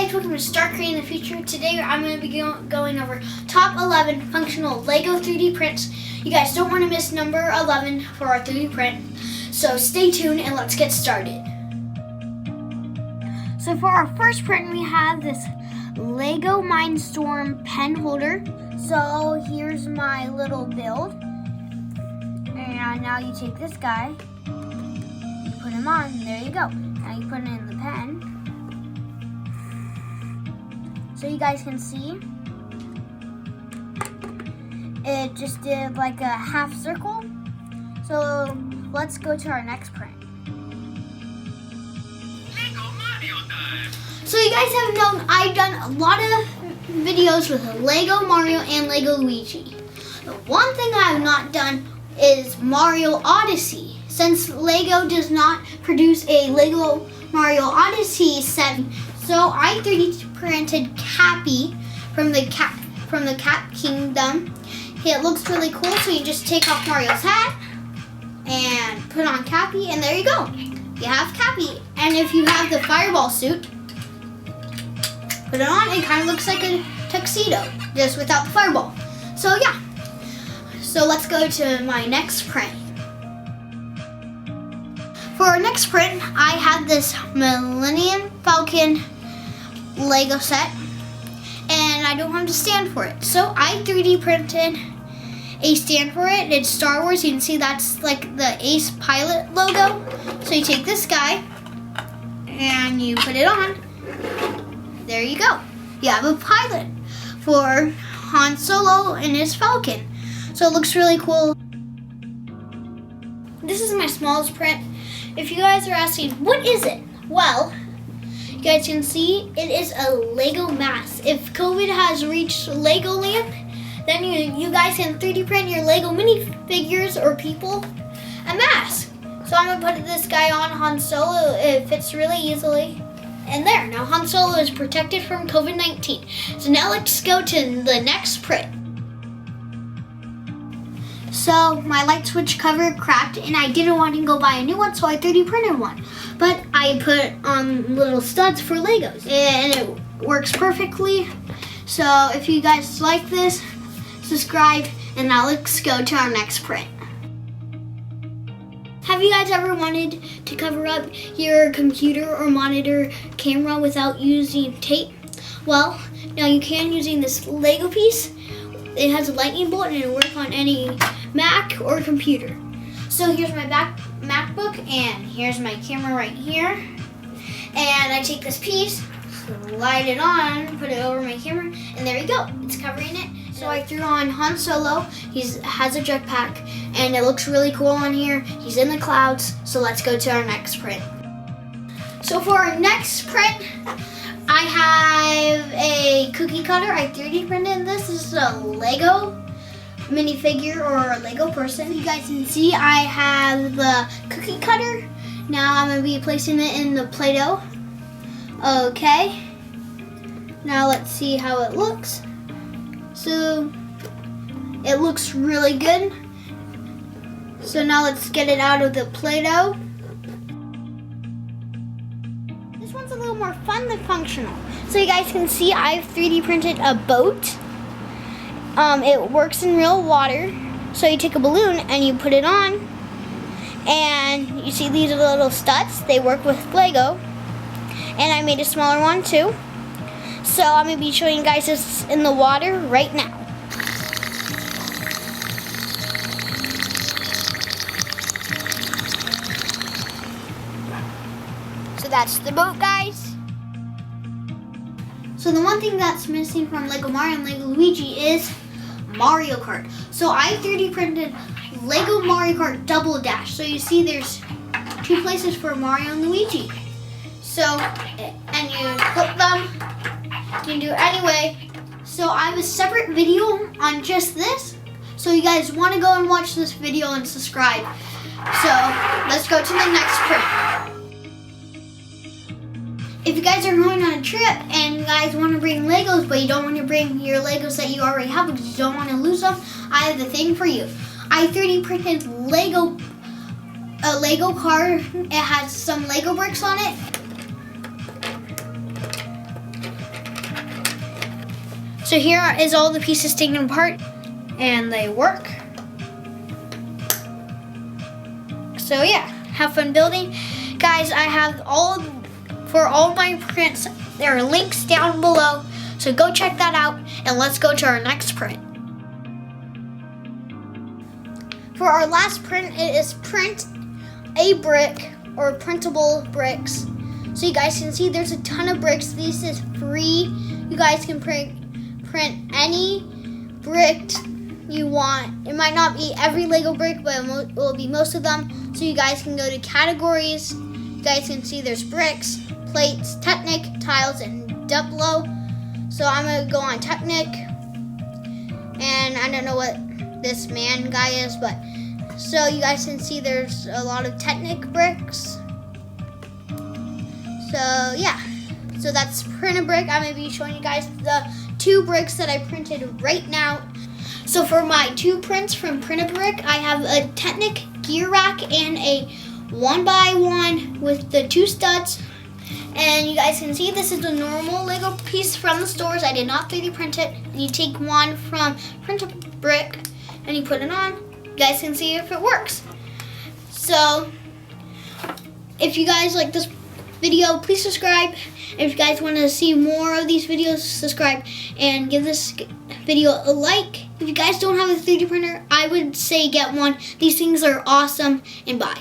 guys, welcome to Start Creating the Future. Today I'm going to be going over top 11 functional LEGO 3D prints. You guys don't want to miss number 11 for our 3D print. So stay tuned and let's get started. So for our first print we have this LEGO Mindstorm pen holder. So here's my little build. And now you take this guy, you put him on, there you go. Now you put it in the pen. So you guys can see, it just did like a half circle. So let's go to our next print. Lego Mario time. So you guys have known I've done a lot of videos with Lego Mario and Lego Luigi. The one thing I have not done is Mario Odyssey. Since Lego does not produce a Lego Mario Odyssey set, so I 3D printed Cappy from the Cap Kingdom. It looks really cool, so you just take off Mario's hat and put on Cappy, and there you go. You have Cappy. And if you have the Fireball suit, put it on, it kind of looks like a tuxedo, just without the fireball. So yeah. So let's go to my next print. For our next print, I have this Millennium Falcon Lego set, and I don't have to stand for it. So I 3D printed a stand for it. It's Star Wars. You can see that's like the Ace Pilot logo. So you take this guy and you put it on. There you go. You have a pilot for Han Solo and his Falcon. So it looks really cool. This is my smallest print. If you guys are asking, what is it? Well, you guys can see it is a Lego mask. If COVID has reached Legoland, then you guys can 3D print your Lego minifigures or people a mask. So I'm gonna put this guy on Han Solo. It fits really easily. And there, now Han Solo is protected from COVID-19. So now let's go to the next print. So my light switch cover cracked and I didn't want to go buy a new one, so I 3D printed one. But I put on little studs for Legos and it works perfectly. So if you guys like this, subscribe, and now let's go to our next print. Have you guys ever wanted to cover up your computer or monitor camera without using tape? Well, now you can using this Lego piece. It has a lightning bolt and it'll work on any Mac or computer. So here's my MacBook and here's my camera right here. And I take this piece, slide it on, put it over my camera, and there you go. It's covering it. So I threw on Han Solo. He has a jetpack and it looks really cool on here. He's in the clouds. So let's go to our next print. So for our next print, I have a cookie cutter. I 3D printed this. This is a Lego minifigure or a Lego person. You guys can see I have the cookie cutter. Now I'm going to be placing it in the Play-Doh. Okay. Now let's see how it looks. So it looks really good. So now let's get it out of the Play-Doh. This one's a little more fun than functional. So you guys can see I've 3D printed a boat. It works in real water. So you take a balloon and you put it on. And you see these little studs, they work with Lego. And I made a smaller one too. So I'm going to be showing you guys this in the water right now. So that's the boat, guys. So the one thing that's missing from Lego Mario and Lego Luigi is Mario Kart. So I 3D printed Lego Mario Kart Double Dash. So you see there's two places for Mario and Luigi. So, and you flip them. You can do it anyway. So I have a separate video on just this. So you guys want to go and watch this video and subscribe. So let's go to the next print. If you guys are going on a trip and you guys want to bring Legos, but you don't want to bring your Legos that you already have because you don't want to lose them, I have the thing for you. I 3D printed a Lego car. It has some Lego bricks on it. So here is all the pieces taken apart, and they work. So yeah, have fun building. Guys, I have for all my prints, there are links down below. So go check that out, and let's go to our next print. For our last print, it is print a brick or printable bricks. So you guys can see there's a ton of bricks. This is free. You guys can print any brick you want. It might not be every Lego brick, but it will be most of them. So you guys can go to categories. You guys can see there's bricks, plates, Technic, tiles, and Duplo. So I'm gonna go on Technic, and I don't know what this man guy is, but so you guys can see there's a lot of Technic bricks. So yeah, so that's print a brick. I'm gonna be showing you guys the 2 bricks that I printed right now. So for my 2 prints from Print a Brick, I have a Technic gear rack and a 1x1 with the 2 studs. And you guys can see this is a normal Lego piece from the stores. I did not 3D print it. And you take one from Print a Brick and you put it on. You guys can see if it works. So if you guys like this video, please subscribe. If you guys want to see more of these videos, subscribe and give this video a like. If you guys don't have a 3D printer, I would say get one. These things are awesome, and bye.